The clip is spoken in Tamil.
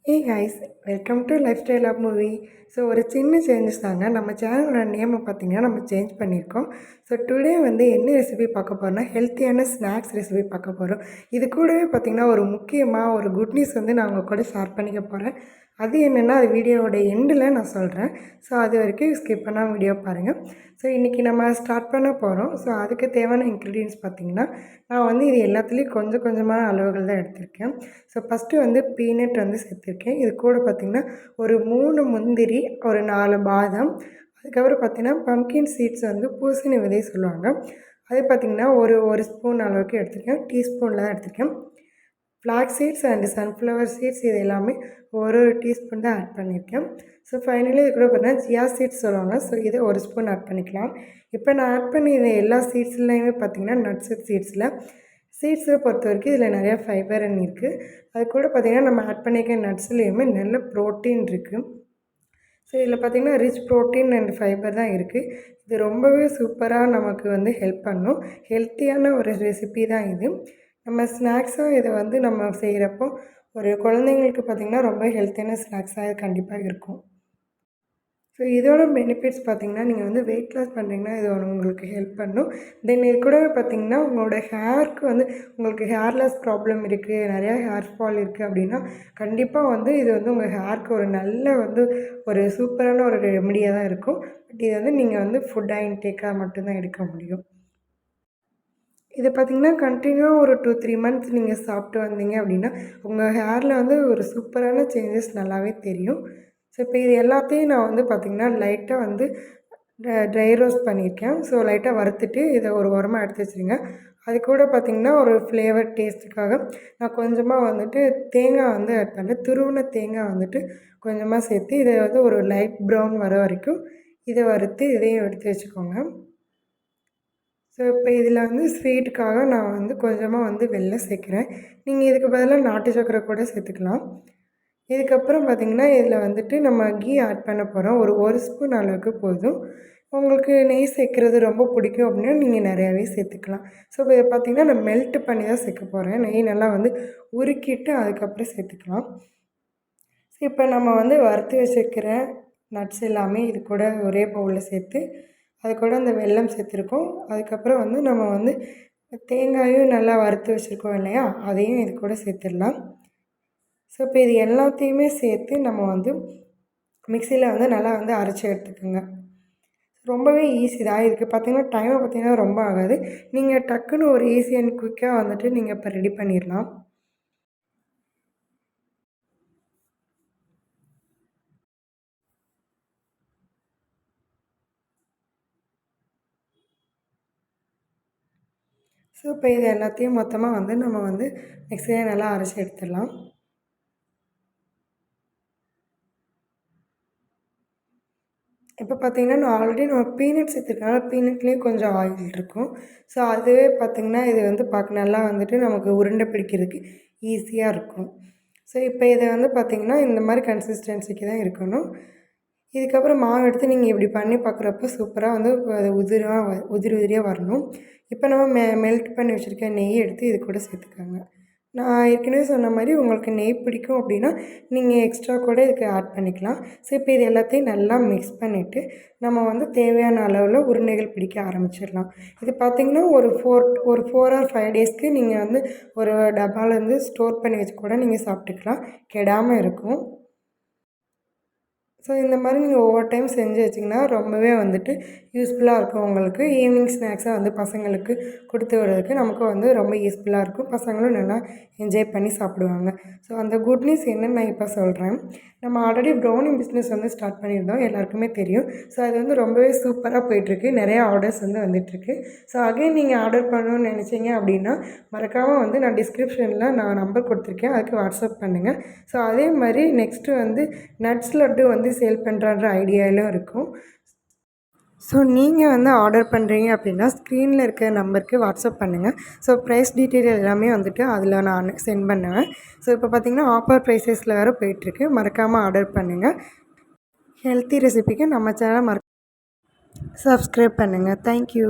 Hey guys, welcome to lifestyle of movie. So ஒரு சின்ன சேஞ்சஸ் தாங்க. நம்ம சேனலோட நேமை பார்த்திங்கன்னா நம்ம சேஞ்ச் பண்ணியிருக்கோம். ஸோ டுடே வந்து என்ன ரெசிபி பார்க்க போகிறோம்னா ஹெல்த்தியான ஸ்நாக்ஸ் ரெசிபி பார்க்க போகிறோம். இது கூடவே பார்த்திங்கன்னா ஒரு முக்கியமாக ஒரு குட் நியூஸ் வந்து நான் உங்கள் கூட ஷேர் பண்ணிக்க போகிறேன். அது என்னென்னா அது வீடியோவோட எண்டில் நான் சொல்கிறேன். ஸோ அது வரைக்கும் ஸ்கிப் பண்ணால் வீடியோ பாருங்கள். ஸோ இன்றைக்கி நம்ம ஸ்டார்ட் பண்ண போகிறோம். ஸோ அதுக்கு தேவையான இன்க்ரீடியன்ஸ் பார்த்திங்கன்னா நான் வந்து இது எல்லாத்துலேயும் கொஞ்சம் கொஞ்சமான அளவுகள் தான் எடுத்திருக்கேன். ஸோ ஃபஸ்ட்டு வந்து பீனட் வந்து சேர்த்துருக்கேன். இது கூட பார்த்திங்கன்னா ஒரு 3 முந்திரி, ஒரு 4 பாதாம், அதுக்கப்புறம் பார்த்திங்கன்னா பம்கின் சீட்ஸ் வந்து பூசணி விதை சொல்லுவாங்க. அது பார்த்திங்கன்னா ஒரு ஸ்பூன் அளவுக்கு எடுத்திருக்கேன். டீஸ்பூனில் தான் எடுத்திருக்கேன். Flax seeds and sunflower seeds இது எல்லாமே ஒரு டீஸ்பூன் தான் ஆட் பண்ணியிருக்கேன். ஸோ ஃபைனலி இது கூட பார்த்தீங்கன்னா சியா சீட்ஸ் சொல்லுவாங்க. ஸோ இதை ஒரு ஸ்பூன் ஆட் பண்ணிக்கலாம். இப்போ நான் ஆட் பண்ணியிருந்த எல்லா சீட்ஸ்லையுமே பார்த்திங்கன்னா நட்ஸு சீட்ஸை பொறுத்த வரைக்கும் இதில் நிறையா ஃபைபர் இருக்குது. அது கூட பார்த்திங்கன்னா நம்ம ஆட் பண்ணியிருக்க நட்ஸ்லேயுமே நல்ல ப்ரோட்டீன் இருக்குது. ஸோ இதில் பார்த்திங்கன்னா ரிச் ப்ரோட்டீன் அண்ட் ஃபைபர் தான் இருக்குது. இது ரொம்பவே சூப்பராக நமக்கு வந்து ஹெல்ப் பண்ணும். ஹெல்த்தியான ஒரு ரெசிபி தான் இது. நம்ம ஸ்நாக்ஸாக இதை வந்து நம்ம செய்கிறப்போ ஒரு குழந்தைங்களுக்கு பார்த்திங்கன்னா ரொம்ப ஹெல்த்தியான ஸ்நாக்ஸாக இது கண்டிப்பாக இருக்கும். ஸோ இதோட பெனிஃபிட்ஸ் பார்த்திங்கன்னா நீங்கள் வந்து வெயிட் லாஸ் பண்ணுறீங்கன்னா இது உங்களுக்கு ஹெல்ப் பண்ணும். தென் இது கூடவே பார்த்திங்கன்னா உங்களோட ஹேருக்கு வந்து உங்களுக்கு ஹேர் லாஸ் ப்ராப்ளம் இருக்குது, நிறையா ஹேர் ஃபால் இருக்குது அப்படின்னா கண்டிப்பாக வந்து இது வந்து உங்கள் ஹேருக்கு ஒரு நல்ல வந்து ஒரு சூப்பரான ஒரு ரெமடியாக தான் இருக்கும். பட் இது வந்து நீங்கள் வந்து ஃபுட்டாக இன்டேக்காக மட்டும்தான் எடுக்க முடியும். இதை பார்த்திங்கன்னா கண்டினியூவாக ஒரு 2-3 மந்த்ஸ் நீங்கள் சாப்பிட்டு வந்தீங்க அப்படின்னா உங்கள் ஹேரில் வந்து ஒரு சூப்பரான சேஞ்சஸ் நல்லாவே தெரியும். ஸோ இப்போ இது எல்லாத்தையும் நான் வந்து பார்த்திங்கன்னா லைட்டாக வந்து ட்ரை ரோஸ்ட் பண்ணியிருக்கேன். ஸோ லைட்டாக வறுத்துட்டு இதை ஒரு உரமாக எடுத்து வச்சுருங்க. அது கூட பார்த்திங்கன்னா ஒரு ஃப்ளேவர் டேஸ்ட்டுக்காக நான் கொஞ்சமாக வந்துட்டு தேங்காய் வந்து ஆட் பண்ணேன். துருவின தேங்காய் வந்துட்டு கொஞ்சமாக சேர்த்து இதை வந்து ஒரு லைட் ப்ரௌன் வர வரைக்கும் இதை வறுத்து இதையும் எடுத்து வச்சுக்கோங்க. ஸோ இப்போ இதில் வந்து ஸ்வீட்டுக்காக நான் வந்து கொஞ்சமாக வந்து வெல்லம் சேர்க்குறேன். நீங்கள் இதுக்கு பதிலாக நாட்டு சர்க்கரை கூட சேர்த்துக்கலாம். இதுக்கப்புறம் பார்த்திங்கன்னா இதில் வந்துட்டு நம்ம கீ ஆட் பண்ண போகிறோம். ஒரு ஸ்பூன் அளவுக்கு போதும். உங்களுக்கு நெய் சேர்க்குறது ரொம்ப பிடிக்கும் அப்படின்னா நீங்கள் நிறையாவே சேர்த்துக்கலாம். ஸோ இப்போ இதை பார்த்திங்கன்னா நான் மெல்ட் பண்ணி தான் சேர்க்க போகிறேன். நெய் நல்லா வந்து உருக்கிட்டு அதுக்கப்புறம் சேர்த்துக்கலாம். ஸோ இப்போ நம்ம வந்து வறுத்து வச்சுருக்கிற நட்ஸ் எல்லாமே இது கூட ஒரே பவுலில் சேர்த்து அது கூட அந்த வெல்லம் சேர்த்துருக்கோம். அதுக்கப்புறம் வந்து நம்ம வந்து தேங்காயும் நல்லா வறுத்து வச்சுருக்கோம் இல்லையா, அதையும் இது கூட சேர்த்துடலாம். ஸோ இப்போ இது எல்லாத்தையுமே சேர்த்து நம்ம வந்து மிக்சியில் வந்து நல்லா வந்து அரைச்சி எடுத்துக்கோங்க. ரொம்பவே ஈஸி தான். இதுக்கு பார்த்திங்கன்னா டைமை பார்த்திங்கன்னா ரொம்ப ஆகாது. நீங்கள் டக்குன்னு ஒரு ஈஸி அண்ட் குயிக்காக வந்துட்டு நீங்கள் இப்போ ரெடி பண்ணிடலாம். ஸோ இப்போ இது எல்லாத்தையும் மொத்தமாக வந்து நம்ம வந்து மிக்சியில் நல்லா அரைச்சி எடுத்துடலாம். இப்போ பார்த்திங்கன்னா நான் ஆல்ரெடி நம்ம பீனட் சேர்த்துருக்கனால பீனட்லேயும் கொஞ்சம் ஆயில் இருக்கும். ஸோ அதுவே பார்த்திங்கன்னா இது வந்து பார்க்க நல்லா வந்துட்டு நமக்கு உருண்டை பிடிக்கிறதுக்கு ஈஸியாக இருக்கும். ஸோ இப்போ இதை வந்து பார்த்திங்கன்னா இந்த மாதிரி கன்சிஸ்டன்சிக்கு தான் இருக்கணும். இதுக்கப்புறம் மாவு எடுத்து நீங்கள் இப்படி பண்ணி பார்க்குறப்ப சூப்பராக வந்து அது உதிரியாக வரணும். இப்போ நம்ம மெல்ட் பண்ணி வச்சுருக்க நெய் எடுத்து இது கூட சேர்த்துக்கோங்க. நான் ஏற்கனவே சொன்ன மாதிரி உங்களுக்கு நெய் பிடிக்கும் அப்படின்னா நீங்கள் எக்ஸ்ட்ரா கூட இதுக்கு ஆட் பண்ணிக்கலாம். ஸோ இப்போ இது எல்லாத்தையும் நல்லா மிக்ஸ் பண்ணிவிட்டு நம்ம வந்து தேவையான அளவில் உருண்டைகள் பிடிக்க ஆரம்பிச்சிடலாம். இது பார்த்திங்கன்னா ஒரு 4 ஆர் 5 டேஸ்க்கு நீங்கள் வந்து ஒரு டப்பாலேருந்து ஸ்டோர் பண்ணி வச்சு கூட நீங்கள் சாப்பிட்டுக்கலாம். கெடாமல் இருக்கும். ஸோ இந்த மாதிரி நீங்கள் ஒவ்வொரு டைம் செஞ்சு வச்சிங்கன்னா ரொம்பவே வந்துட்டு யூஸ்ஃபுல்லாக இருக்கும் உங்களுக்கு. ஈவினிங் ஸ்நாக்ஸாக வந்து பசங்களுக்கு கொடுத்து விடுறதுக்கு நமக்கு வந்து ரொம்ப யூஸ்ஃபுல்லாக இருக்கும். பசங்களும் நல்லா என்ஜாய் பண்ணி சாப்பிடுவாங்க. ஸோ அந்த குட் நியூஸ் என்னென்னு நான் இப்போ சொல்கிறேன். நம்ம ஆல்ரெடி ப்ரௌனி பிஸ்னஸ் வந்து ஸ்டார்ட் பண்ணியிருந்தோம், எல்லாருக்குமே தெரியும். ஸோ அது வந்து ரொம்பவே சூப்பராக போயிட்டுருக்கு. நிறையா ஆர்டர்ஸ் வந்து வந்துட்டுருக்கு. ஸோ அகைன் நீங்கள் ஆர்டர் பண்ணணும்னு நினச்சிங்க அப்படின்னா மறக்காமல் வந்து நான் டிஸ்கிரிப்ஷனில் நான் நம்பர் கொடுத்துருக்கேன், அதுக்கு வாட்ஸ்அப் பண்ணுங்கள். ஸோ அதே மாதிரி நெக்ஸ்ட்டு வந்து நட்ஸ் லட்டு வந்து சேல் பண்ணுறன்ற ஐடியாவிலும் இருக்கும். ஸோ நீங்கள் வந்து ஆர்டர் பண்ணுறீங்க அப்படின்னா ஸ்க்ரீனில் இருக்க நம்பருக்கு வாட்ஸ்அப் பண்ணுங்கள். ஸோ ப்ரைஸ் டீட்டெயில் எல்லாமே வந்துட்டு அதில் நான் சென்ட் பண்ணுவேன். ஸோ இப்போ பார்த்திங்கன்னா ஆஃபர் ப்ரைஸஸில் வேறு போயிட்டுருக்கு. மறக்காமல் ஆர்டர் பண்ணுங்கள். ஹெல்த்தி ரெசிபிக்கு நம்ம சேனலை சப்ஸ்கிரைப் பண்ணுங்கள். தேங்க்யூ.